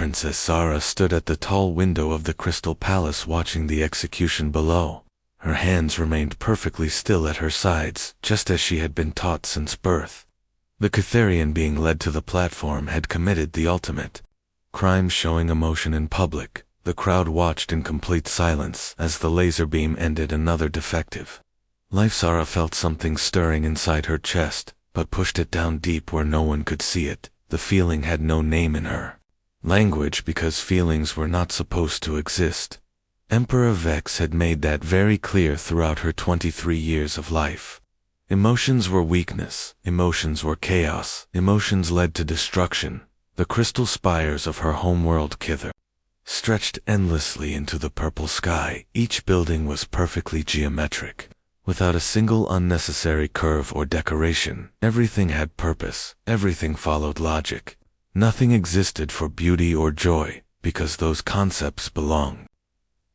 Princess Zara stood at the tall window of the Crystal Palace watching the execution below. Her hands remained perfectly still at her sides, just as she had been taught since birth. The Catharian being led to the platform had committed the ultimate crime, showing emotion in public. The crowd watched in complete silence as the laser beam ended another defective life. Zara felt something stirring inside her chest, but pushed it down deep where no one could see it. The feeling had no name in her language because feelings were not supposed to exist. Emperor Vex had made that very clear throughout her 23 years of life. Emotions were weakness, emotions were chaos, emotions led to destruction. The crystal spires of her homeworld Kither stretched endlessly into the purple sky. Each building was perfectly geometric, without a single unnecessary curve or decoration. Everything had purpose, everything followed logic. Nothing existed for beauty or joy, because those concepts belong.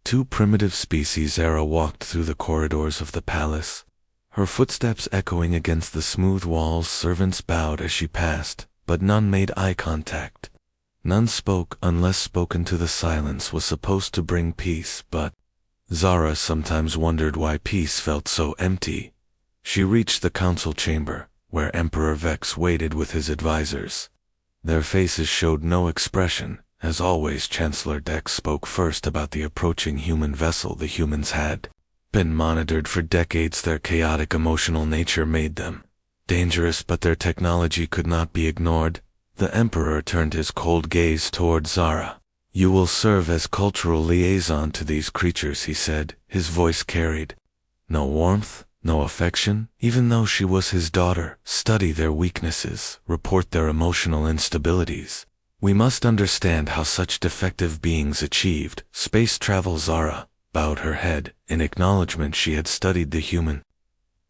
Two primitive species. Zara walked through the corridors of the palace, her footsteps echoing against the smooth walls. Servants bowed as she passed, but none made eye contact. None spoke unless spoken to. The silence was supposed to bring peace, but Zara sometimes wondered why peace felt so empty. She reached the council chamber, where Emperor Vex waited with his advisors. Their faces showed no expression. As always, Chancellor Dex spoke first about the approaching human vessel. The humans had been monitored for decades. Their chaotic emotional nature made them dangerous, but their technology could not be ignored. The Emperor turned his cold gaze toward Zara. "You will serve as cultural liaison to these creatures," he said. His voice carried no warmth, no affection. Even though she was his daughter, study their weaknesses, report their emotional instabilities. We must understand how such defective beings achieved space travel. Zara bowed her head. In acknowledgement, she had studied the human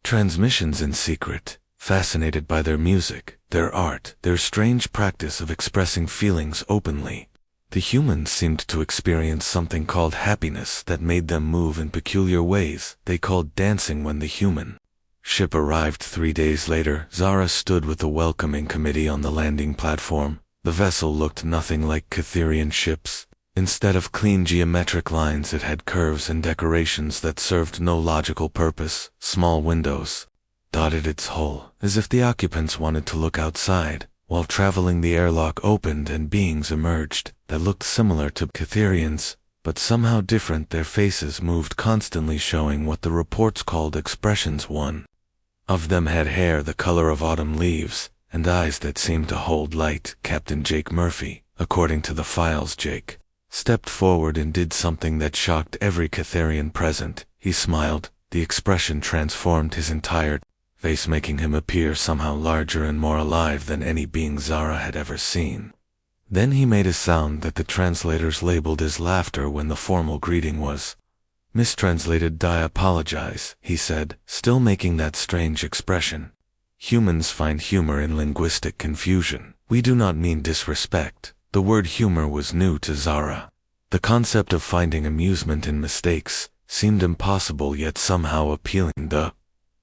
transmissions in secret, fascinated by their music, their art, their strange practice of expressing feelings openly. The humans seemed to experience something called happiness that made them move in peculiar ways. They called dancing. When the human ship arrived 3 days later, Zara stood with the welcoming committee on the landing platform. The vessel looked nothing like Catharian ships. Instead of clean geometric lines, it had curves and decorations that served no logical purpose. Small windows dotted its hull, as if the occupants wanted to look outside. While traveling, the airlock opened and beings emerged that looked similar to Catharians, but somehow different. Their faces moved constantly, showing what the reports called expressions. One of them had hair the color of autumn leaves, and eyes that seemed to hold light. Captain Jake Murphy, according to the files. Jake stepped forward and did something that shocked every Catharian present. He smiled. The expression transformed his entire face, making him appear somehow larger and more alive than any being Zara had ever seen. Then he made a sound that the translators labeled as laughter when the formal greeting was mistranslated. "I apologize," he said, still making that strange expression. "Humans find humor in linguistic confusion. We do not mean disrespect." The word humor was new to Zara. The concept of finding amusement in mistakes seemed impossible, yet somehow appealing. The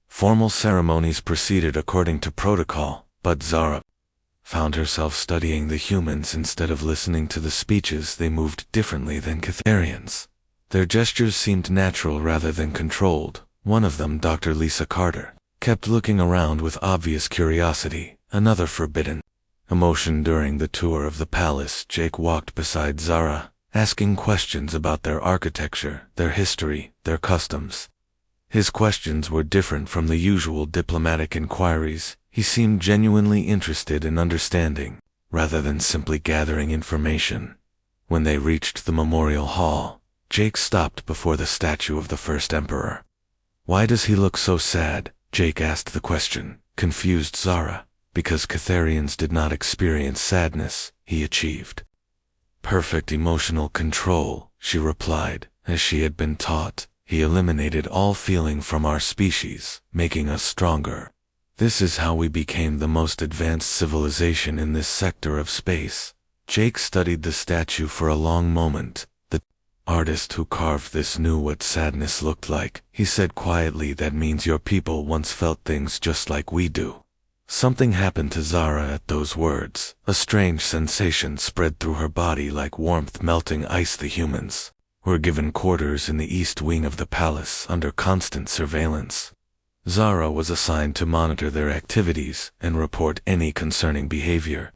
formal ceremonies proceeded according to protocol, but Zara found herself studying the humans instead of listening to the speeches. They moved differently than Catharians. Their gestures seemed natural rather than controlled. One of them, Dr. Lisa Carter, kept looking around with obvious curiosity, another forbidden emotion. During the tour of the palace, Jake walked beside Zara, asking questions about their architecture, their history, their customs. His questions were different from the usual diplomatic inquiries. He seemed genuinely interested in understanding, rather than simply gathering information. When they reached the memorial hall, Jake stopped before the statue of the first emperor. "Why does he look so sad?" Jake asked the question. Confused Zara. "Because Catharians did not experience sadness," he achieved perfect emotional control, she replied. As she had been taught, he eliminated all feeling from our species, making us stronger. This is how we became the most advanced civilization in this sector of space. Jake studied the statue for a long moment. The artist who carved this knew what sadness looked like. He said quietly, "That means your people once felt things just like we do." Something happened to Zara at those words. A strange sensation spread through her body like warmth melting ice. The humans were given quarters in the east wing of the palace under constant surveillance. Zara was assigned to monitor their activities and report any concerning behavior.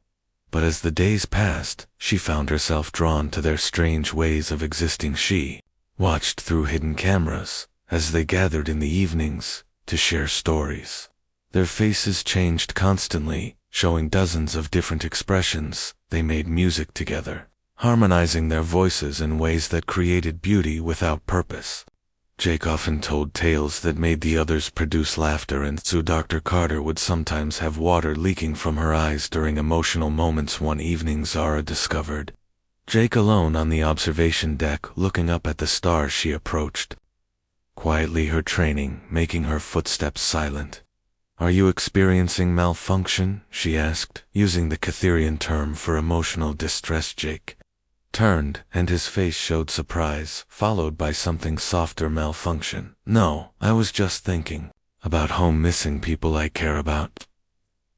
But as the days passed, she found herself drawn to their strange ways of existing. She watched through hidden cameras as they gathered in the evenings to share stories. Their faces changed constantly, showing dozens of different expressions. They made music together, harmonizing their voices in ways that created beauty without purpose. Jake often told tales that made the others produce laughter, and so Dr. Carter would sometimes have water leaking from her eyes during emotional moments. One evening Zara discovered Jake alone on the observation deck looking up at the stars. She approached quietly, her training making her footsteps silent. "Are you experiencing malfunction?" she asked, using the Catherian term for emotional distress. Jake turned, and his face showed surprise, followed by something softer. "Malfunction? No, I was just thinking about home, missing people I care about."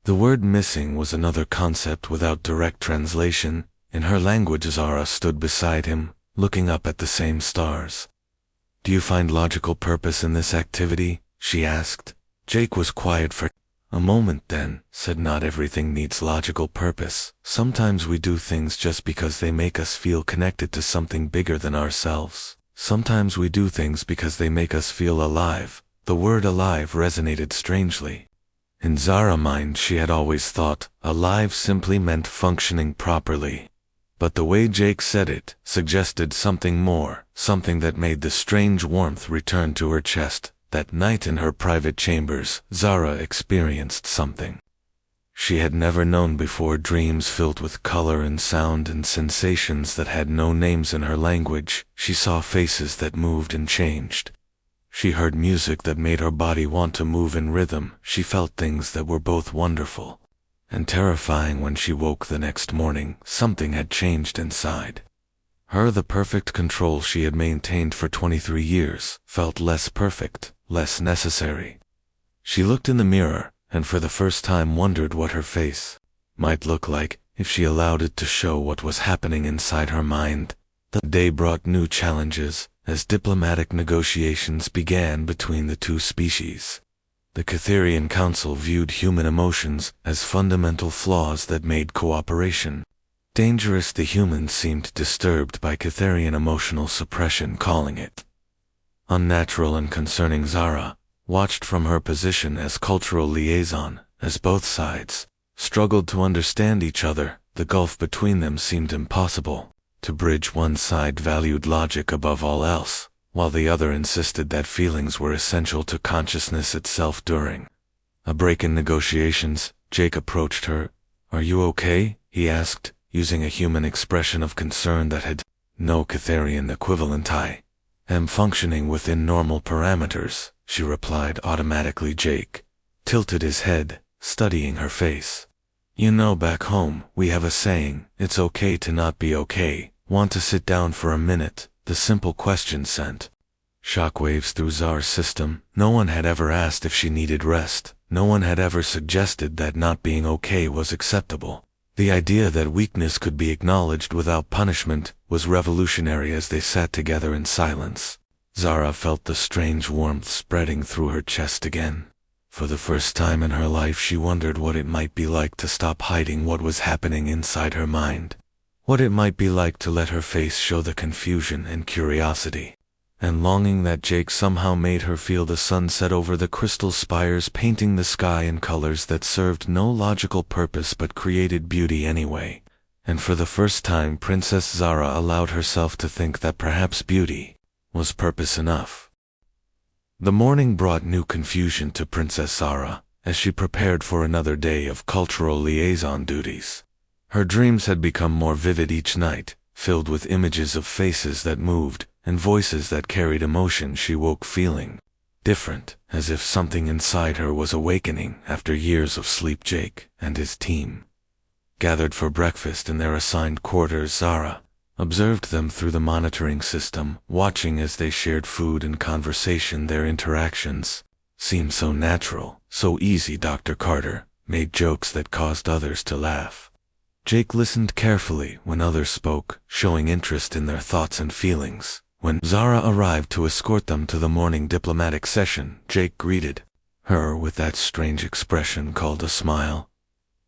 The word missing was another concept without direct translation. In her language, Zara stood beside him, looking up at the same stars. "Do you find logical purpose in this activity?" she asked. Jake was quiet for a moment, then said, "Not everything needs logical purpose. Sometimes we do things just because they make us feel connected to something bigger than ourselves. Sometimes we do things because they make us feel alive." The word alive resonated strangely. In Zara's mind, she had always thought alive simply meant functioning properly. But the way Jake said it suggested something more, something that made the strange warmth return to her chest. That night in her private chambers, Zara experienced something she had never known before. Dreams filled with color and sound and sensations that had no names in her language. She saw faces that moved and changed. She heard music that made her body want to move in rhythm. She felt things that were both wonderful and terrifying. When she woke the next morning, something had changed inside her. The perfect control she had maintained for 23 years felt less perfect, less necessary. She looked in the mirror, and for the first time wondered what her face might look like if she allowed it to show what was happening inside her mind. The day brought new challenges as diplomatic negotiations began between the two species. The Catherian Council viewed human emotions as fundamental flaws that made cooperation dangerous. The humans seemed disturbed by Catherian emotional suppression, calling it unnatural and concerning. Zara watched from her position as cultural liaison, as both sides struggled to understand each other. The gulf between them seemed impossible to bridge. One side valued logic above all else, while the other insisted that feelings were essential to consciousness itself. During a break in negotiations, Jake approached her. "Are you okay?" he asked, using a human expression of concern that had no Catherian equivalent. "I am functioning within normal parameters," she replied automatically. Jake tilted his head, studying her face. "You know, back home, we have a saying, it's okay to not be okay. Want to sit down for a minute?" The simple question sent shockwaves through Zara's system. No one had ever asked if she needed rest. No one had ever suggested that not being okay was acceptable. The idea that weakness could be acknowledged without punishment was revolutionary. As they sat together in silence, Zara felt the strange warmth spreading through her chest again. For the first time in her life, she wondered what it might be like to stop hiding what was happening inside her mind. What it might be like to let her face show the confusion and curiosity and longing that Jake somehow made her feel. The sun set over the crystal spires, painting the sky in colors that served no logical purpose but created beauty anyway. And for the first time, Princess Zara allowed herself to think that perhaps beauty was purpose enough. The morning brought new confusion to Princess Zara as she prepared for another day of cultural liaison duties. Her dreams had become more vivid each night, filled with images of faces that moved and voices that carried emotion. She woke feeling different, as if something inside her was awakening after years of sleep. Jake and his team gathered for breakfast in their assigned quarters. Zara observed them through the monitoring system, watching as they shared food and conversation. Their interactions seemed so natural, so easy. Dr. Carter made jokes that caused others to laugh. Jake listened carefully when others spoke, showing interest in their thoughts and feelings. When Zara arrived to escort them to the morning diplomatic session, Jake greeted her with that strange expression called a smile.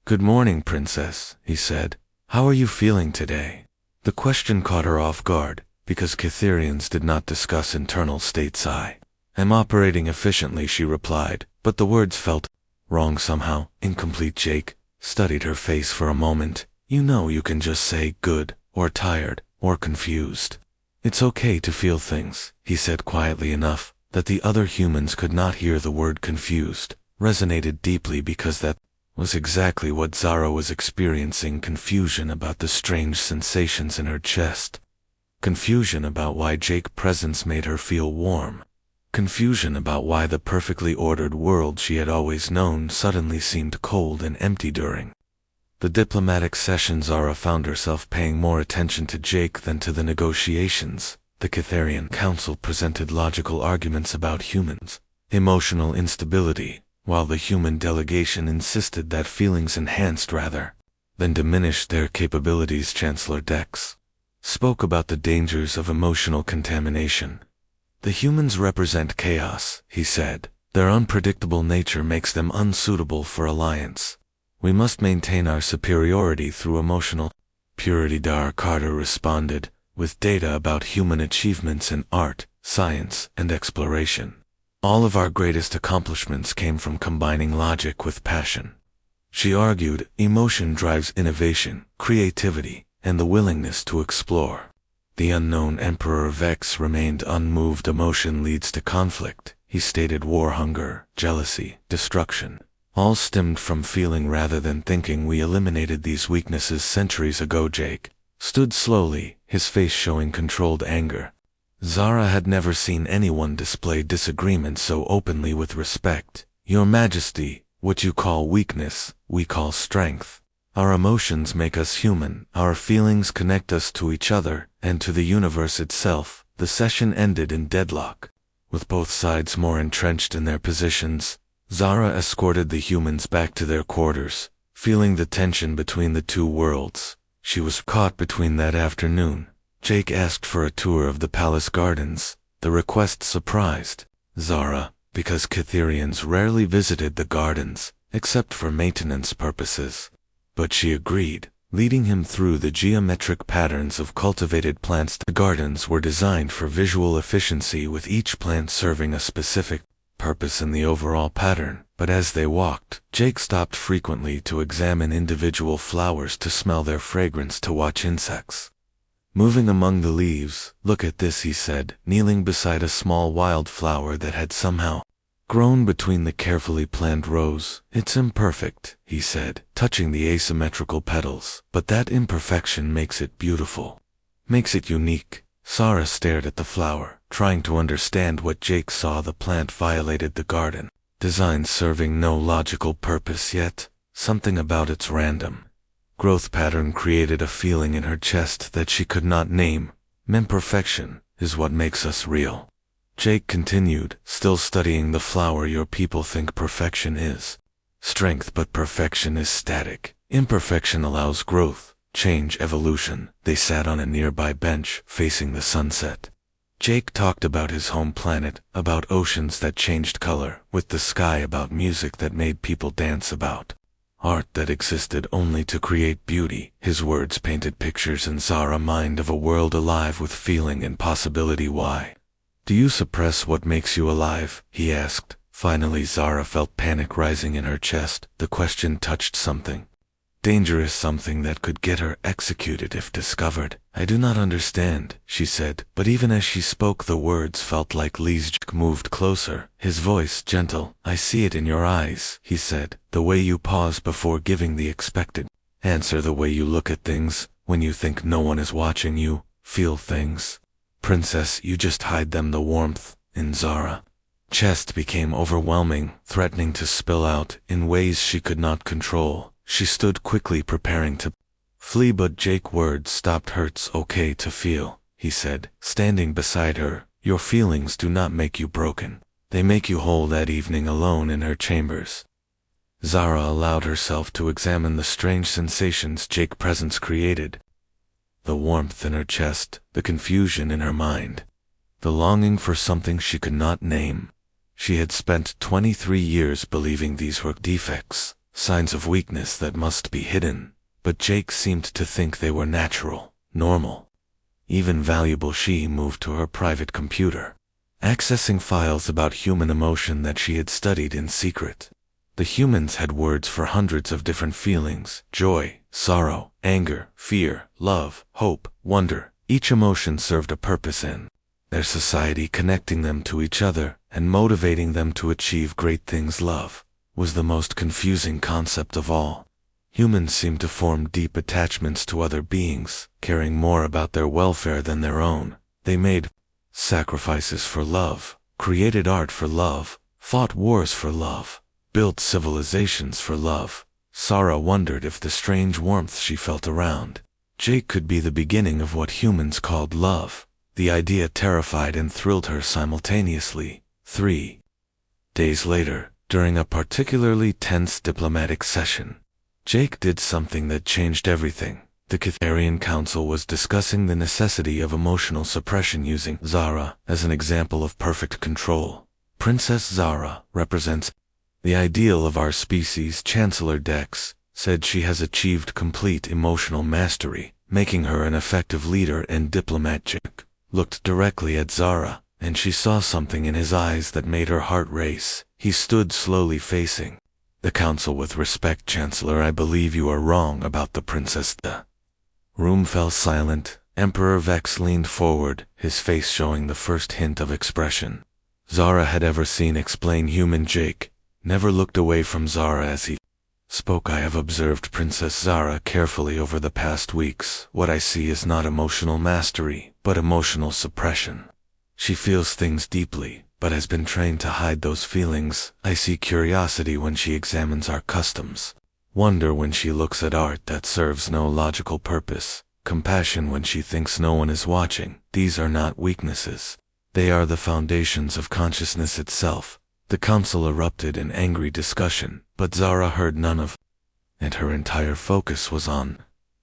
"Good morning, Princess," he said. "How are you feeling today?" The question caught her off guard, because Cytherians did not discuss internal states. "I'm operating efficiently," she replied, but the words felt wrong somehow, incomplete. Jake studied her face for a moment. "You know you can just say good, or tired, or confused. It's okay to feel things," he said quietly enough that the other humans could not hear. The word confused resonated deeply because that was exactly what Zara was experiencing, confusion about the strange sensations in her chest. Confusion about why Jake's presence made her feel warm. Confusion about why the perfectly ordered world she had always known suddenly seemed cold and empty during the diplomatic session. Zara found herself paying more attention to Jake than to the negotiations. The Cytherian Council presented logical arguments about humans' emotional instability, while the human delegation insisted that feelings enhanced rather than diminished their capabilities. Chancellor Dex spoke about the dangers of emotional contamination. "The humans represent chaos," he said. "Their unpredictable nature makes them unsuitable for alliance. We must maintain our superiority through emotional purity." Dar Carter responded with data about human achievements in art, science, and exploration. "All of our greatest accomplishments came from combining logic with passion." She argued, emotion drives innovation, creativity, and the willingness to explore. The unknown Emperor Vex remained unmoved. "Emotion leads to conflict," he stated. "War, hunger, jealousy, destruction, all stemmed from feeling rather than thinking. We eliminated these weaknesses centuries ago." Jake stood slowly, his face showing controlled anger. Zara had never seen anyone display disagreement so openly with respect. "Your Majesty, what you call weakness, we call strength. Our emotions make us human, our feelings connect us to each other, and to the universe itself." The session ended in deadlock. With both sides more entrenched in their positions, Zara escorted the humans back to their quarters, feeling the tension between the two worlds. She was caught between that afternoon. Jake asked for a tour of the palace gardens. The request surprised Zara, because Cytherians rarely visited the gardens, except for maintenance purposes. But she agreed, leading him through the geometric patterns of cultivated plants. The gardens were designed for visual efficiency, with each plant serving a specific purpose in the overall pattern. But as they walked, Jake stopped frequently to examine individual flowers, to smell their fragrance, to watch insects moving among the leaves. "Look at this," he said, kneeling beside a small wildflower that had somehow grown between the carefully planned rows. "It's imperfect," he said, touching the asymmetrical petals, "but that imperfection makes it beautiful, makes it unique." Zara stared at the flower, trying to understand what Jake saw. The plant violated the garden design, serving no logical purpose, yet something about its random growth pattern created a feeling in her chest that she could not name. "Imperfection is what makes us real." Jake continued, still studying the flower. "Your people think perfection is strength, but perfection is static. Imperfection allows growth, change, evolution." They sat on a nearby bench, facing the sunset. Jake talked about his home planet, about oceans that changed color, with the sky, about music that made people dance, about art that existed only to create beauty. His words painted pictures in Zara's mind of a world alive with feeling and possibility. "Why do you suppress what makes you alive?" he asked. Finally, Zara felt panic rising in her chest. The question touched something dangerous, something that could get her executed if discovered. "I do not understand," she said, but even as she spoke the words felt like leaves. Jake moved closer, his voice gentle. "I see it in your eyes," he said, "the way you pause before giving the expected answer, the way you look at things when you think no one is watching you, feel things. Princess, you just hide them." The warmth in Zara's chest became overwhelming, threatening to spill out in ways she could not control. She stood quickly, preparing to flee, but Jake's words stopped her. "It's okay to feel," he said, standing beside her. "Your feelings do not make you broken. They make you whole." That evening, alone in her chambers, Zara allowed herself to examine the strange sensations Jake's presence created. The warmth in her chest, the confusion in her mind, the longing for something she could not name. She had spent 23 years believing these were defects, signs of weakness that must be hidden, but Jake seemed to think they were natural, normal, even valuable. She moved to her private computer, accessing files about human emotion that she had studied in secret. The humans had words for hundreds of different feelings: joy, sorrow, anger, fear, love, hope, wonder. Each emotion served a purpose in their society, connecting them to each other and motivating them to achieve great things. Love was the most confusing concept of all. Humans seemed to form deep attachments to other beings, caring more about their welfare than their own. They made sacrifices for love, created art for love, fought wars for love, built civilizations for love. Zara wondered if the strange warmth she felt around Jake could be the beginning of what humans called love. The idea terrified and thrilled her simultaneously. 3 days later, during a particularly tense diplomatic session, Jake did something that changed everything. The Catharian Council was discussing the necessity of emotional suppression, using Zara as an example of perfect control. Princess Zara represents the ideal of our species. Chancellor Dex said she has achieved complete emotional mastery, making her an effective leader and diplomat. Jake looked directly at Zara, and she saw something in his eyes that made her heart race. He stood slowly, facing the council with respect. Chancellor, I believe you are wrong about the princess. The room fell silent. Emperor Vex leaned forward, his face showing the first hint of expression Zara had ever seen. Explain. Human Jake never looked away from Zara as he spoke. I have observed Princess Zara carefully over the past weeks. What I see is not emotional mastery, but emotional suppression. She feels things deeply, but has been trained to hide those feelings. I see curiosity when she examines our customs, wonder when she looks at art that serves no logical purpose, compassion when she thinks no one is watching. These are not weaknesses. They are the foundations of consciousness itself. The council erupted in angry discussion, but Zara heard none of, and her entire focus was on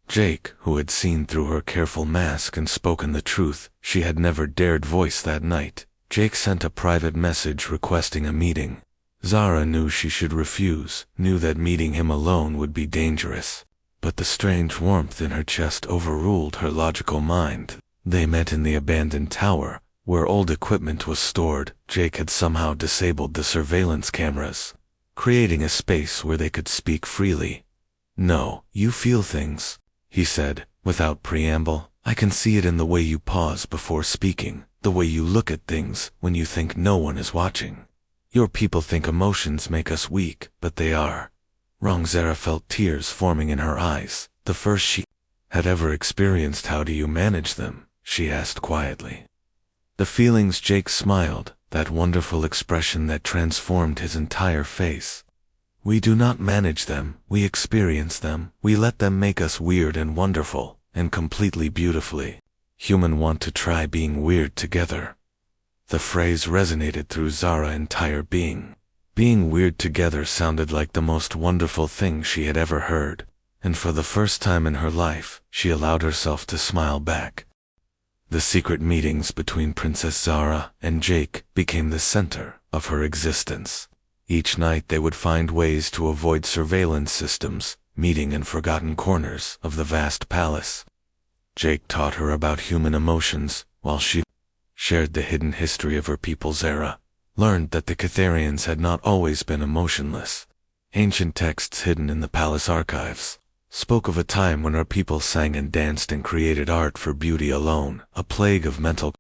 Jake, who had seen through her careful mask and spoken the truth she had never dared voice that night. Jake sent a private message requesting a meeting. Zara knew she should refuse, knew that meeting him alone would be dangerous, but the strange warmth in her chest overruled her logical mind. They met in the abandoned tower, where old equipment was stored. Jake had somehow disabled the surveillance cameras, creating a space where they could speak freely. No, you feel things, he said, without preamble. I can see it in the way you pause before speaking, the way you look at things when you think no one is watching. Your people think emotions make us weak, but they are wrong. Zara felt tears forming in her eyes, the first she had ever experienced. How do you manage them? She asked quietly. The feelings. Jake smiled, that wonderful expression that transformed his entire face. We do not manage them, we experience them. We let them make us weird and wonderful, and completely beautifully. Human want to try being weird together. The phrase resonated through Zara's entire being. Being weird together sounded like the most wonderful thing she had ever heard, and for the first time in her life, she allowed herself to smile back. The secret meetings between Princess Zara and Jake became the center of her existence. Each night they would find ways to avoid surveillance systems, meeting in forgotten corners of the vast palace. Jake taught her about human emotions, while she shared the hidden history of her people. Zara learned that the Catharians had not always been emotionless. Ancient texts hidden in the palace archives spoke of a time when our people sang and danced and created art for beauty alone. A plague of mental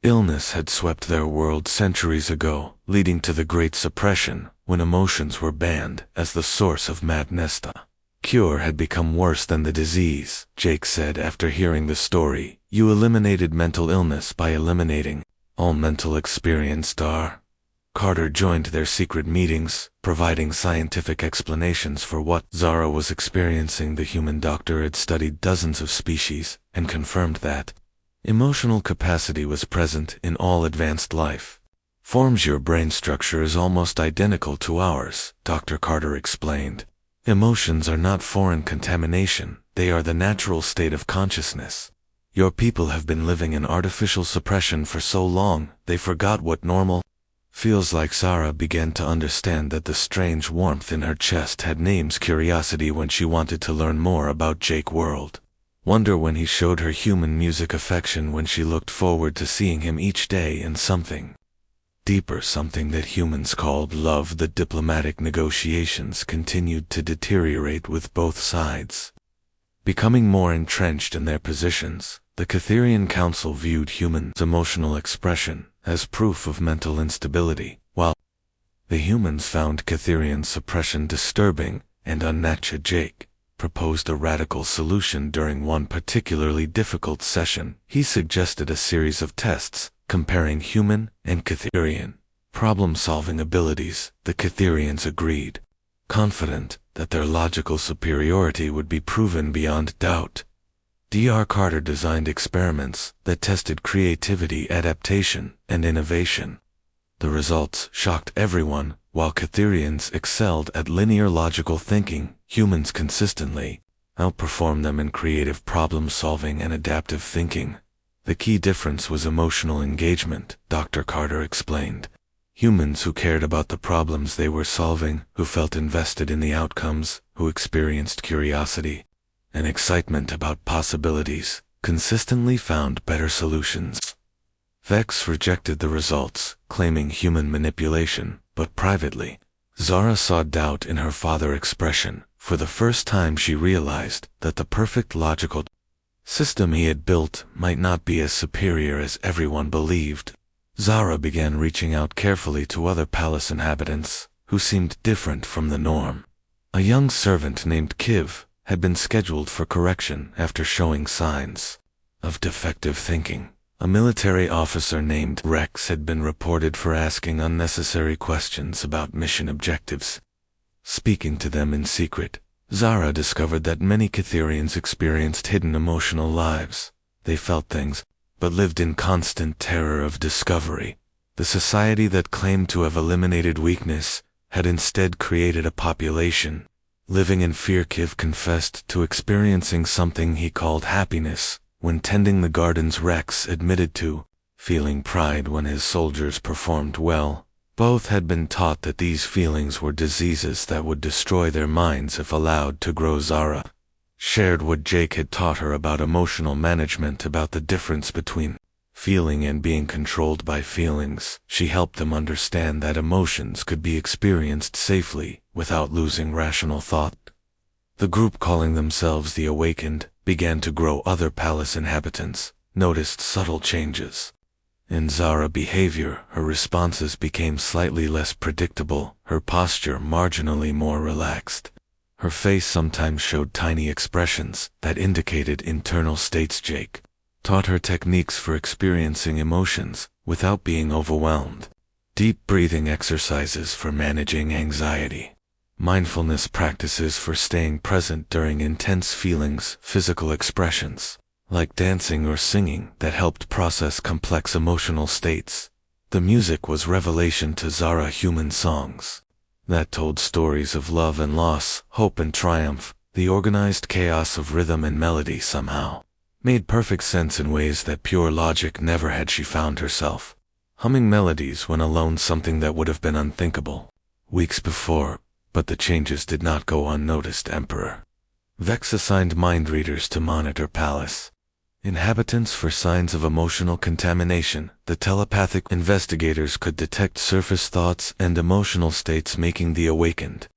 illness had swept their world centuries ago, leading to the Great Suppression, when emotions were banned as the source of madness. The cure had become worse than the disease, Jake said after hearing the story. You eliminated mental illness by eliminating all mental experience. Carter joined their secret meetings, providing scientific explanations for what Zara was experiencing. The human doctor had studied dozens of species and confirmed that emotional capacity was present in all advanced life. forms your brain structure is almost identical to ours, Dr. Carter explained. Emotions are not foreign contamination, they are the natural state of consciousness. Your people have been living in artificial suppression for so long, they forgot what normal feels like. Zara began to understand that the strange warmth in her chest had names: curiosity when she wanted to learn more about Jake World, wonder when he showed her human music, affection when she looked forward to seeing him each day, and something deeper, something that humans called love. The diplomatic negotiations continued to deteriorate with both sides becoming more entrenched in their positions. The Catherian Council viewed humans' emotional expression as proof of mental instability, while the humans found Catherian suppression disturbing and unnatural. Jake proposed a radical solution during one particularly difficult session. He suggested a series of tests comparing human and Catherian problem-solving abilities. The Catherians agreed, confident that their logical superiority would be proven beyond doubt. Dr. Carter designed experiments that tested creativity, adaptation, and innovation. The results shocked everyone. While Catherians excelled at linear logical thinking, humans consistently outperformed them in creative problem-solving and adaptive thinking. The key difference was emotional engagement, Dr. Carter explained. Humans who cared about the problems they were solving, who felt invested in the outcomes, who experienced curiosity and excitement about possibilities, consistently found better solutions. Vex rejected the results, claiming human manipulation, but privately, Zara saw doubt in her father's expression. For the first time she realized that the perfect logical system he had built might not be as superior as everyone believed. Zara began reaching out carefully to other palace inhabitants who seemed different from the norm. A young servant named Kiv had been scheduled for correction after showing signs of defective thinking. A military officer named Rex had been reported for asking unnecessary questions about mission objectives. Speaking to them in secret, Zara discovered that many Catherians experienced hidden emotional lives. They felt things, but lived in constant terror of discovery. The society that claimed to have eliminated weakness had instead created a population living in fear. Kiv confessed to experiencing something he called happiness when tending the gardens. Rex admitted to feeling pride when his soldiers performed well. Both had been taught that these feelings were diseases that would destroy their minds if allowed to grow. Zara shared what Jake had taught her about emotional management, about the difference between feeling and being controlled by feelings. She helped them understand that emotions could be experienced safely without losing rational thought. The group, calling themselves the Awakened, began to grow. Other palace inhabitants noticed subtle changes in Zara's behavior. Her responses became slightly less predictable, her posture marginally more relaxed. Her face sometimes showed tiny expressions that indicated internal states. Jake taught her techniques for experiencing emotions without being overwhelmed. Deep breathing exercises for managing anxiety, mindfulness practices for staying present during intense feelings, physical expressions like dancing or singing that helped process complex emotional states. The music was revelation to Zara. Human songs that told stories of love and loss, hope and triumph. The organized chaos of rhythm and melody somehow made perfect sense in ways that pure logic never had. She found herself humming melodies when alone, something that would have been unthinkable weeks before, but the changes did not go unnoticed. Emperor Vex assigned mind readers to monitor palace inhabitants for signs of emotional contamination. The telepathic investigators could detect surface thoughts and emotional states, making the Awakened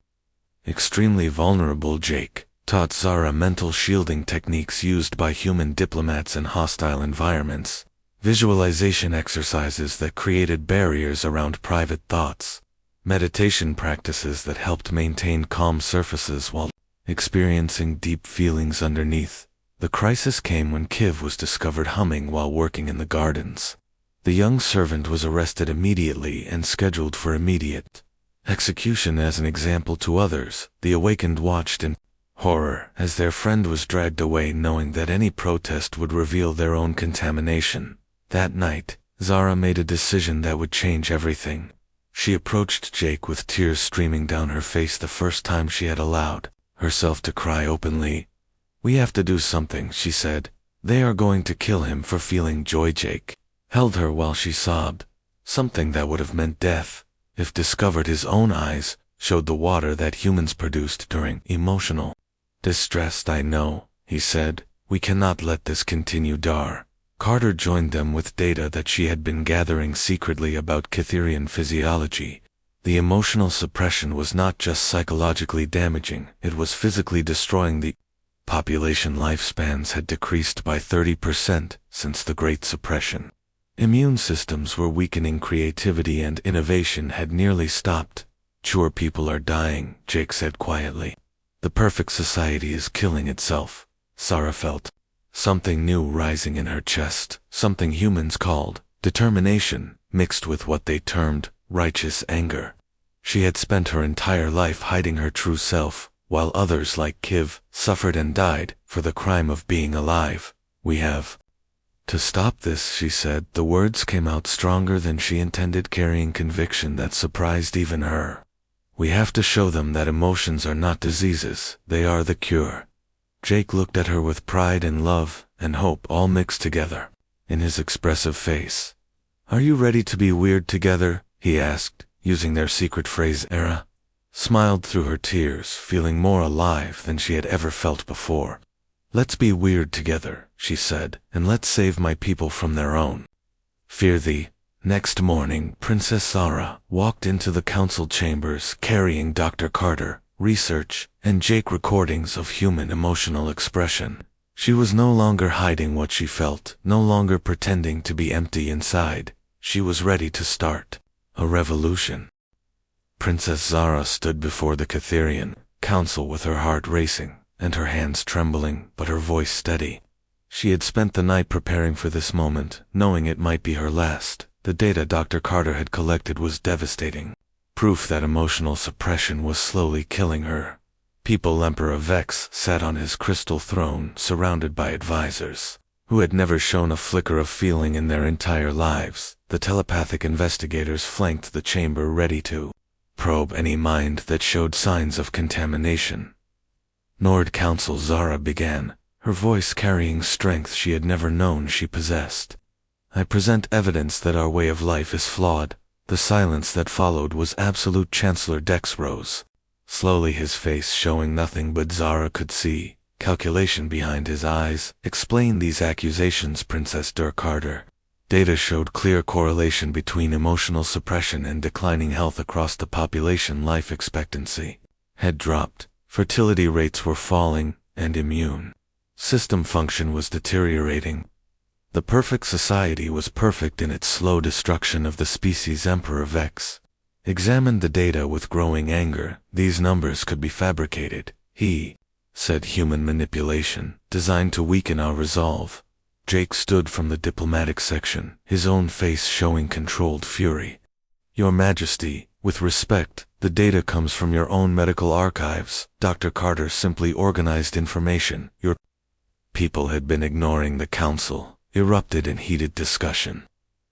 extremely vulnerable. Jake taught Zara mental shielding techniques used by human diplomats in hostile environments, visualization exercises that created barriers around private thoughts, meditation practices that helped maintain calm surfaces while experiencing deep feelings underneath. The crisis came when Kiv was discovered humming while working in the gardens. The young servant was arrested immediately and scheduled for immediate execution. As an example to others, the Awakened watched in horror as their friend was dragged away, knowing that any protest would reveal their own contamination. That night, Zara made a decision that would change everything. She approached Jake with tears streaming down her face the first time she had allowed herself to cry openly. "We have to do something," she said. "They are going to kill him for feeling joy." Jake held her while she sobbed. Something that would have meant death, if discovered. His own eyes showed the water that humans produced during emotional distress. "I know," he said. "We cannot let this continue." Carter joined them with data that she had been gathering secretly about Cytherian physiology. The emotional suppression was not just psychologically damaging, it was physically destroying. The population lifespans had decreased by 30% since the Great Suppression. Immune systems were weakening, creativity and innovation had nearly stopped. "Sure, people are dying," Jake said quietly. "The perfect society is killing itself." Zara felt something new rising in her chest, something humans called determination, mixed with what they termed righteous anger. She had spent her entire life hiding her true self, while others like Kiv suffered and died for the crime of being alive. "We have to stop this," she said. The words came out stronger than she intended, carrying conviction that surprised even her. "We have to show them that emotions are not diseases, they are the cure." Jake looked at her with pride and love and hope all mixed together in his expressive face. "Are you ready to be weird together?" he asked, using their secret phrase. Zara smiled through her tears, feeling more alive than she had ever felt before. "Let's be weird together," she said, "and let's save my people from their own fear." The next morning, Princess Zara walked into the council chambers carrying Dr. Carter, research, and Jake recordings of human emotional expression. She was no longer hiding what she felt, no longer pretending to be empty inside. She was ready to start a revolution. Princess Zara stood before the Cytherian council with her heart racing and her hands trembling, but her voice steady. She had spent the night preparing for this moment, knowing it might be her last. The data Dr. Carter had collected was devastating. Proof that emotional suppression was slowly killing her. People. Emperor Vex sat on his crystal throne, surrounded by advisors who had never shown a flicker of feeling in their entire lives. The telepathic investigators flanked the chamber, ready to probe any mind that showed signs of contamination. "Nord Council," Zara began, her voice carrying strength she had never known she possessed. "I present evidence that our way of life is flawed." The silence that followed was absolute. Chancellor Dex rose slowly, his face showing nothing but Zara could see. Calculation behind his eyes. "Explain these accusations, Princess Carter." Data showed clear correlation between emotional suppression and declining health across the population. Life expectancy had dropped, fertility rates were falling, and immune system function was deteriorating. The perfect society was perfect in its slow destruction of the species. Emperor Vex examined the data with growing anger. "These numbers could be fabricated," he said. "Human manipulation, designed to weaken our resolve." Jake stood from the diplomatic section, his own face showing controlled fury. "Your Majesty, with respect, the data comes from your own medical archives." Dr. Carter simply organized information. "Your people had been ignoring the council." Erupted in heated discussion.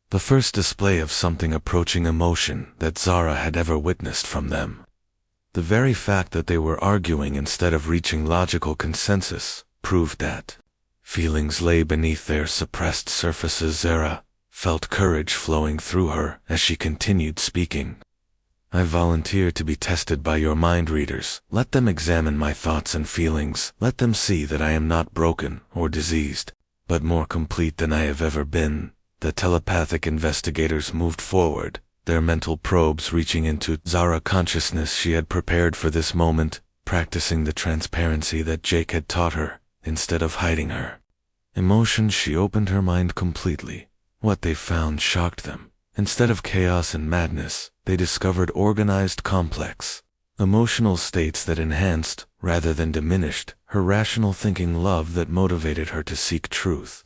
The first display of something approaching emotion that Zara had ever witnessed from them. The very fact that they were arguing instead of reaching logical consensus proved that feelings lay beneath their suppressed surfaces. Zara felt courage flowing through her as she continued speaking. "I volunteer to be tested by your mind readers. Let them examine my thoughts and feelings. Let them see that I am not broken or diseased, but more complete than I have ever been." The telepathic investigators moved forward, their mental probes reaching into Zara's consciousness. She had prepared for this moment, practicing the transparency that Jake had taught her, instead of hiding her emotions. She opened her mind completely. What they found shocked them. Instead of chaos and madness, they discovered organized, complex emotional states that enhanced, rather than diminished, her rational thinking. Love that motivated her to seek truth.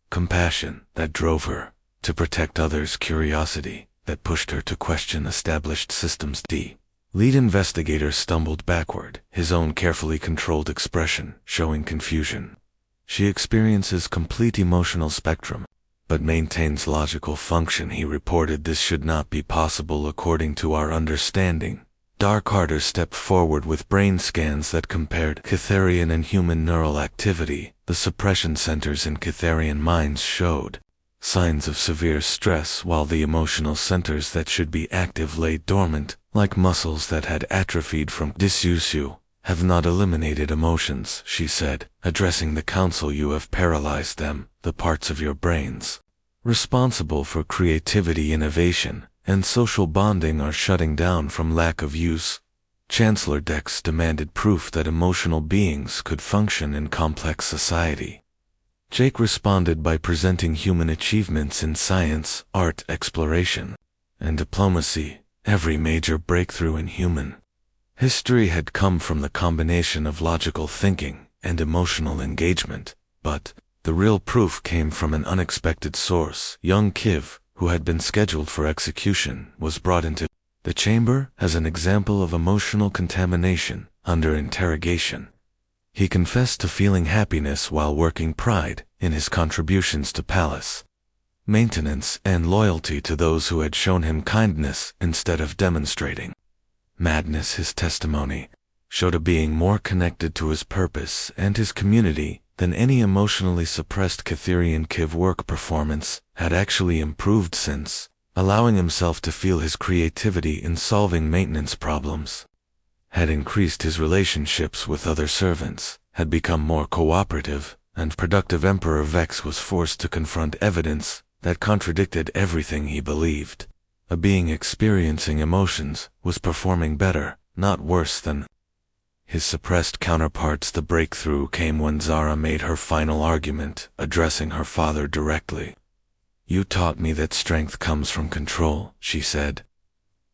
Compassion that drove her to protect others. Curiosity that pushed her to question established systems. The lead investigator stumbled backward, his own carefully controlled expression showing confusion. "She experiences complete emotional spectrum." but maintains logical function. He reported this should not be possible according to our understanding. Carter stepped forward with brain scans that compared Catharian and human neural activity. The suppression centers in Catharian minds showed signs of severe stress, while the emotional centers that should be active lay dormant, like muscles that had atrophied from disuse. "You have not eliminated emotions," she said, addressing the council. "You have paralyzed them, the parts of your brains responsible for creativity, innovation, and social bonding are shutting down from lack of use." Chancellor Dex demanded proof that emotional beings could function in complex society. Jake responded by presenting human achievements in science, art, exploration, and diplomacy. Every major breakthrough in human history had come from the combination of logical thinking and emotional engagement, but the real proof came from an unexpected source. Young Kiv, who had been scheduled for execution, was brought into the chamber as an example of emotional contamination under interrogation. He confessed to feeling happiness while working, pride in his contributions to palace maintenance, and loyalty to those who had shown him kindness instead of demonstrating madness. His testimony showed a being more connected to his purpose and his community than any emotionally suppressed Catharian. Kiv work performance had actually improved since allowing himself to feel his creativity in solving maintenance problems, had increased his relationships with other servants, had become more cooperative and productive. Emperor Vex was forced to confront evidence that contradicted everything he believed. A being experiencing emotions was performing better, not worse than his suppressed counterparts. The breakthrough came when Zara made her final argument, addressing her father directly. "You taught me that strength comes from control," she said.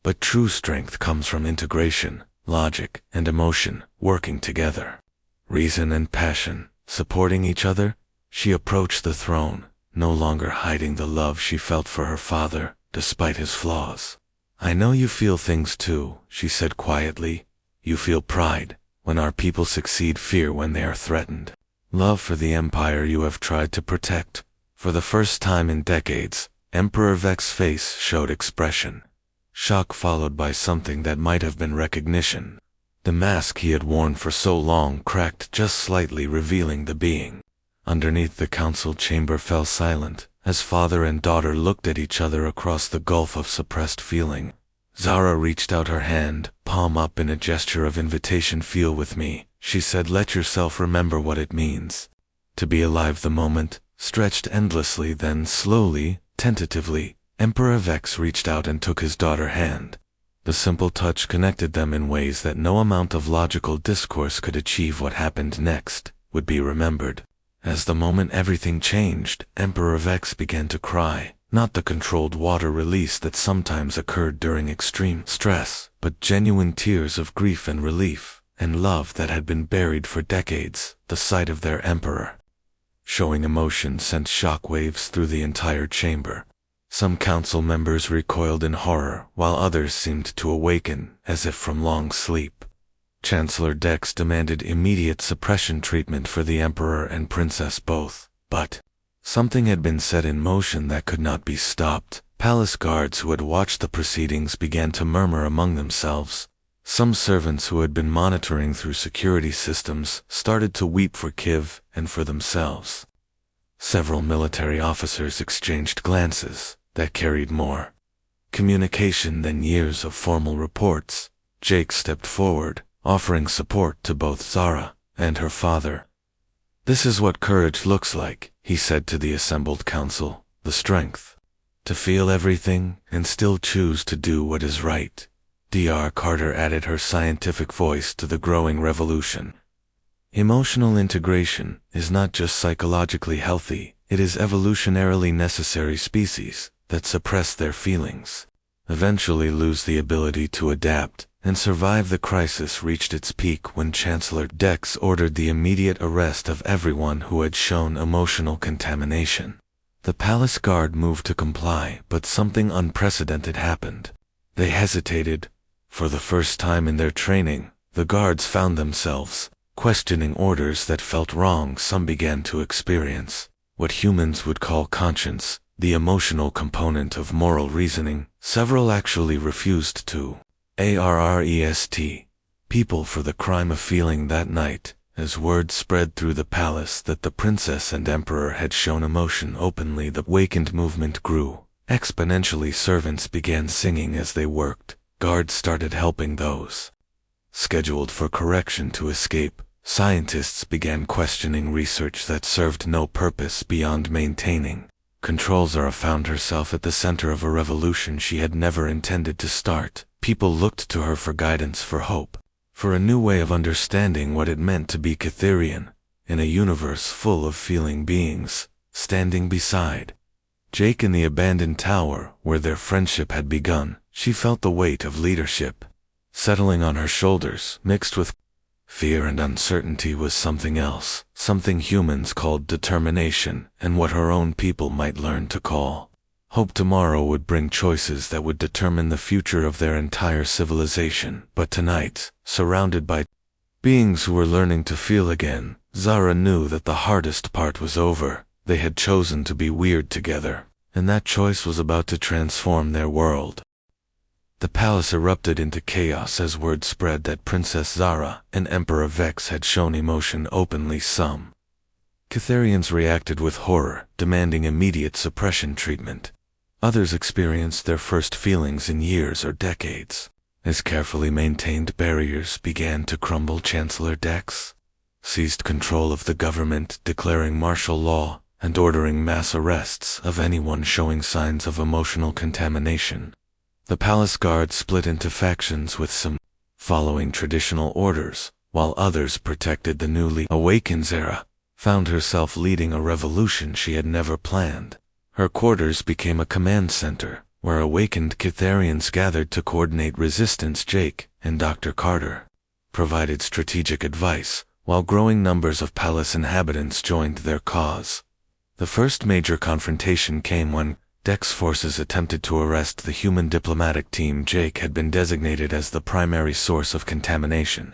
"But true strength comes from integration, logic, and emotion working together. Reason and passion, supporting each other." She approached the throne, no longer hiding the love she felt for her father, despite his flaws. "I know you feel things too," she said quietly. "You feel pride when our people succeed, fear when they are threatened, love for the empire you have tried to protect." For the first time in decades, Emperor Vex's face showed expression. Shock followed by something that might have been recognition. The mask he had worn for so long cracked just slightly, revealing the being underneath. The council chamber fell silent as father and daughter looked at each other across the gulf of suppressed feeling. Zara reached out her hand, palm up, in a gesture of invitation. "Feel with me," she said. "Let yourself remember what it means to be alive." The moment stretched endlessly, then slowly, tentatively, Emperor Vex reached out and took his daughter's hand. The simple touch connected them in ways that no amount of logical discourse could achieve. What happened next would be remembered. As the moment everything changed, Emperor Vex began to cry, not the controlled water release that sometimes occurred during extreme stress, but genuine tears of grief and relief, and love that had been buried for decades. The sight of their emperor showing emotion sent shockwaves through the entire chamber. Some council members recoiled in horror, while others seemed to awaken, as if from long sleep. Chancellor Dex demanded immediate suppression treatment for the Emperor and Princess both, but something had been set in motion that could not be stopped. Palace guards who had watched the proceedings began to murmur among themselves. Some servants who had been monitoring through security systems started to weep for Kiv and for themselves. Several military officers exchanged glances that carried more communication than years of formal reports. Jake stepped forward, offering support to both Zara and her father. "This is what courage looks like," he said to the assembled council. "The strength to feel everything and still choose to do what is right." Dr. Carter added her scientific voice to the growing revolution. "Emotional integration is not just psychologically healthy, it is evolutionarily necessary. Species that suppress their feelings eventually lose the ability to adapt and survive." The crisis reached its peak when Chancellor Dex ordered the immediate arrest of everyone who had shown emotional contamination. The palace guard moved to comply, but something unprecedented happened. They hesitated. For the first time in their training, the guards found themselves questioning orders that felt wrong. Some began to experience what humans would call conscience, the emotional component of moral reasoning. Several actually refused to arrest people for the crime of feeling that night, as word spread through the palace that the princess and emperor had shown emotion openly. The awakened movement grew. Exponentially, servants began singing as they worked. Guards started helping those scheduled for correction to escape. Scientists began questioning research that served no purpose beyond maintaining control. Zara found herself at the center of a revolution she had never intended to start. People looked to her for guidance, for hope, for a new way of understanding what it meant to be Cytherian, in a universe full of feeling beings. Standing beside Jake in the abandoned tower where their friendship had begun, she felt the weight of leadership settling on her shoulders. Mixed with fear and uncertainty was something else, something humans called determination, and what her own people might learn to call hope. Tomorrow would bring choices that would determine the future of their entire civilization. But tonight, surrounded by beings who were learning to feel again, Zara knew that the hardest part was over. They had chosen to be weird together, and that choice was about to transform their world. The palace erupted into chaos as word spread that Princess Zara and Emperor Vex had shown emotion openly. Some Cytherians reacted with horror, demanding immediate suppression treatment. Others experienced their first feelings in years or decades, as carefully maintained barriers began to crumble. Chancellor Dex seized control of the government, declaring martial law and ordering mass arrests of anyone showing signs of emotional contamination. The palace guard split into factions, with some following traditional orders, while others protected the newly awakened. Zara found herself leading a revolution she had never planned. Her quarters became a command center, where awakened Cytherians gathered to coordinate resistance. Jake and Dr. Carter provided strategic advice, while growing numbers of palace inhabitants joined their cause. The first major confrontation came when Dex forces attempted to arrest the human diplomatic team. Jake had been designated as the primary source of contamination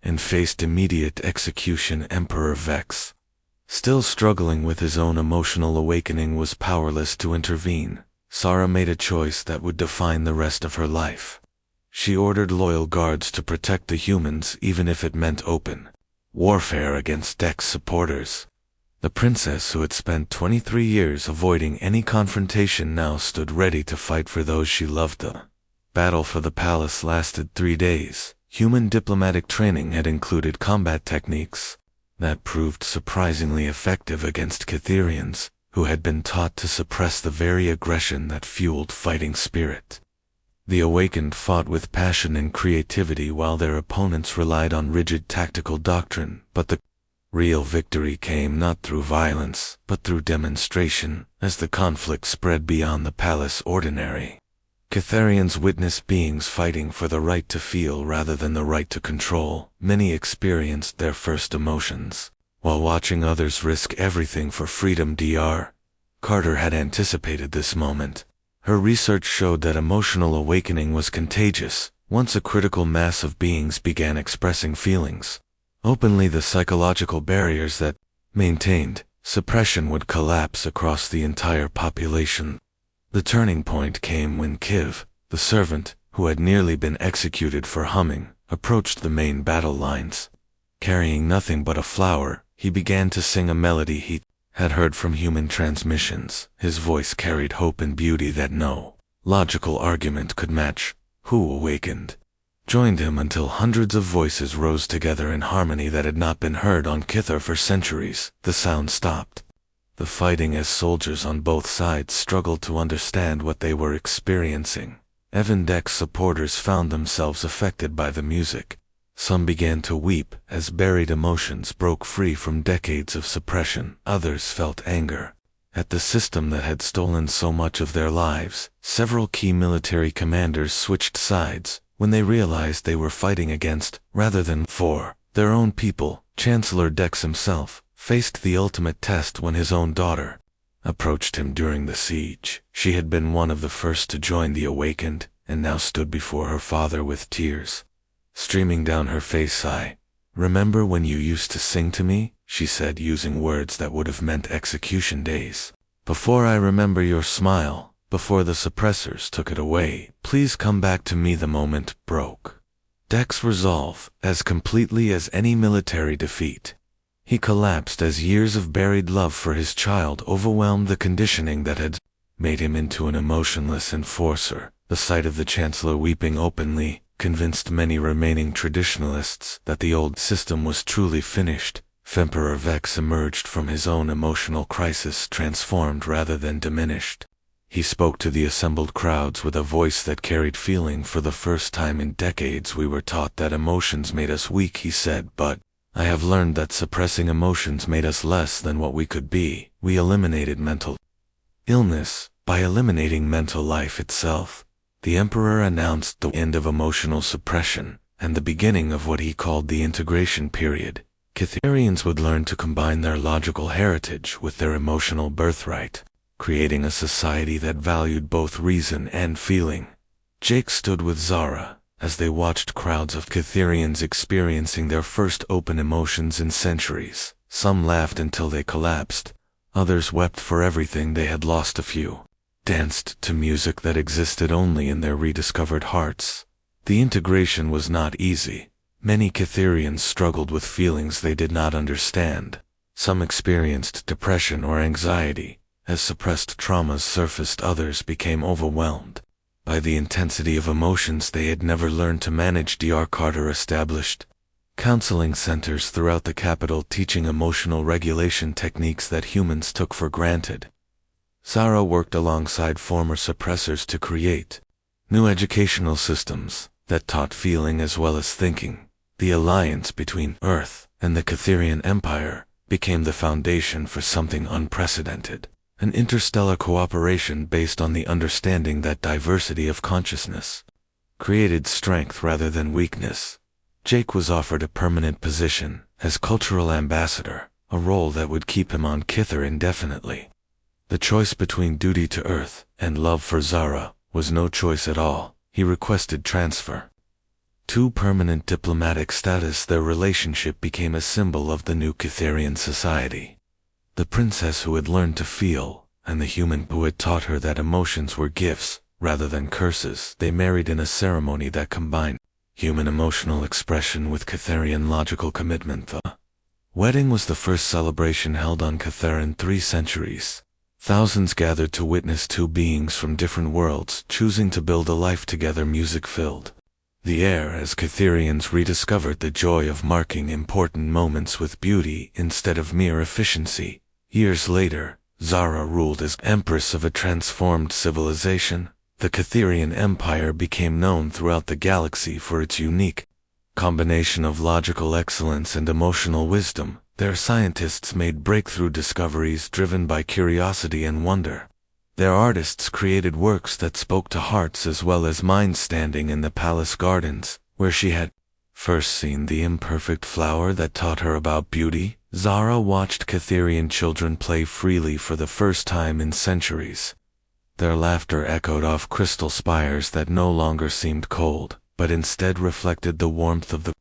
and faced immediate execution. Emperor Vex, still struggling with his own emotional awakening, was powerless to intervene. Zara made a choice that would define the rest of her life. She ordered loyal guards to protect the humans, even if it meant open warfare against Dex supporters. The princess, who had spent 23 years avoiding any confrontation, now stood ready to fight for those she loved. The battle for the palace lasted 3 days. Human diplomatic training had included combat techniques that proved surprisingly effective against Cytherians, who had been taught to suppress the very aggression that fueled fighting spirit. The awakened fought with passion and creativity while their opponents relied on rigid tactical doctrine, but the real victory came not through violence, but through demonstration. As the conflict spread beyond the palace, ordinary Cytherians witnessed beings fighting for the right to feel rather than the right to control. Many experienced their first emotions while watching others risk everything for freedom. Dr. Carter had anticipated this moment. Her research showed that emotional awakening was contagious. Once a critical mass of beings began expressing feelings openly, the psychological barriers that maintained suppression would collapse across the entire population. The turning point came when Kiv, the servant, who had nearly been executed for humming, approached the main battle lines. Carrying nothing but a flower, he began to sing a melody he had heard from human transmissions. His voice carried hope and beauty that no logical argument could match. Who awakened joined him until hundreds of voices rose together in harmony that had not been heard on Kythera for centuries. The sound stopped the fighting as soldiers on both sides struggled to understand what they were experiencing. Evan Deck's supporters found themselves affected by the music. Some began to weep as buried emotions broke free from decades of suppression. Others felt anger at the system that had stolen so much of their lives. Several key military commanders switched sides when they realized they were fighting against, rather than for, their own people. Chancellor Dex himself faced the ultimate test when his own daughter approached him during the siege. She had been one of the first to join the awakened, and now stood before her father with tears streaming down her face. "I remember when you used to sing to me?" she said, using words that would have meant execution days. Before I remember your smile, before the suppressors took it away, please come back to me. The moment broke Dek's resolve as completely as any military defeat. He collapsed as years of buried love for his child overwhelmed the conditioning that had made him into an emotionless enforcer. The sight of the Chancellor weeping openly convinced many remaining traditionalists that the old system was truly finished. Emperor Vex emerged from his own emotional crisis transformed rather than diminished. He spoke to the assembled crowds with a voice that carried feeling. For the first time in decades we were taught that emotions made us weak, he said, but I have learned that suppressing emotions made us less than what we could be. We eliminated mental illness by eliminating mental life itself. The Emperor announced the end of emotional suppression and the beginning of what he called the integration period. Catherians would learn to combine their logical heritage with their emotional birthright, creating a society that valued both reason and feeling. Jake stood with Zara as they watched crowds of Catherians experiencing their first open emotions in centuries. Some laughed until they collapsed. Others wept for everything they had lost. A few danced to music that existed only in their rediscovered hearts. The integration was not easy. Many Catherians struggled with feelings they did not understand. Some experienced depression or anxiety. As suppressed traumas surfaced, others became overwhelmed by the intensity of emotions they had never learned to manage. Dr. Carter established counseling centers throughout the capital teaching emotional regulation techniques that humans took for granted. Zara worked alongside former suppressors to create new educational systems that taught feeling as well as thinking. The alliance between Earth and the Catherian Empire became the foundation for something unprecedented. An interstellar cooperation based on the understanding that diversity of consciousness created strength rather than weakness. Jake was offered a permanent position as cultural ambassador, a role that would keep him on Kither indefinitely. The choice between duty to Earth and love for Zara was no choice at all. He requested transfer to permanent diplomatic status. Their relationship became a symbol of the new Catherian society. The princess who had learned to feel, and the human who had taught her that emotions were gifts rather than curses. They married in a ceremony that combined human emotional expression with Catherian logical commitment. The wedding was the first celebration held on Cather in 3 centuries. Thousands gathered to witness two beings from different worlds choosing to build a life together. Music filled the air as Catherians rediscovered the joy of marking important moments with beauty instead of mere efficiency. Years later, Zara ruled as empress of a transformed civilization. The Catherian Empire became known throughout the galaxy for its unique combination of logical excellence and emotional wisdom. Their scientists made breakthrough discoveries driven by curiosity and wonder. Their artists created works that spoke to hearts as well as minds. Standing in the palace gardens, where she had first seen the imperfect flower that taught her about beauty, Zara watched Catherian children play freely for the first time in centuries. Their laughter echoed off crystal spires that no longer seemed cold, but instead reflected the warmth of the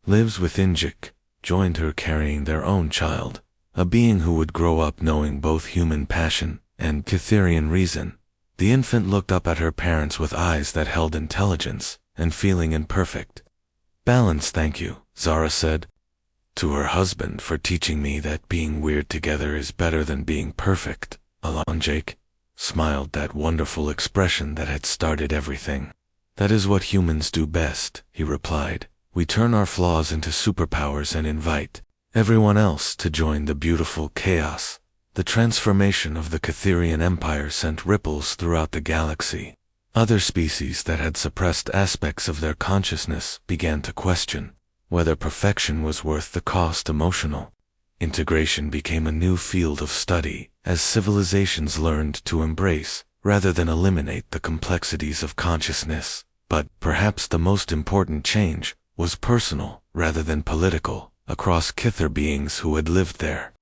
lives within. Jake joined her carrying their own child, a being who would grow up knowing both human passion and Catherian reason. The infant looked up at her parents with eyes that held intelligence and feeling in perfect balance. Thank you, Zara said to her husband, for teaching me that being weird together is better than being perfect alone. Jake smiled, that wonderful expression that had started everything. That is what humans do best, he replied. We turn our flaws into superpowers and invite everyone else to join the beautiful chaos. The transformation of the Catherian Empire sent ripples throughout the galaxy. Other species that had suppressed aspects of their consciousness began to question whether perfection was worth the cost. Emotional integration became a new field of study as civilizations learned to embrace rather than eliminate the complexities of consciousness. But perhaps the most important change was personal rather than political. Across Kither, beings who had lived their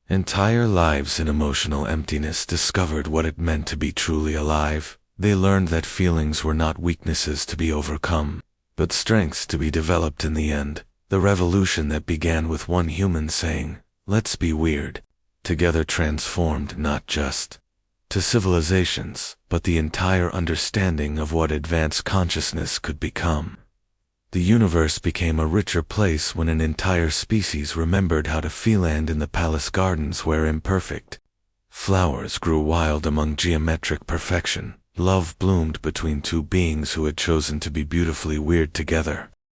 entire lives in emotional emptiness discovered what it meant to be truly alive. They learned that feelings were not weaknesses to be overcome, but strengths to be developed in the end. The revolution that began with one human saying, Let's be weird. Together transformed not just to civilizations, but the entire understanding of what advanced consciousness could become. The universe became a richer place when an entire species remembered how to feel, and in the palace gardens where imperfect flowers grew wild among geometric perfection, love bloomed between two beings who had chosen to be beautifully weird together.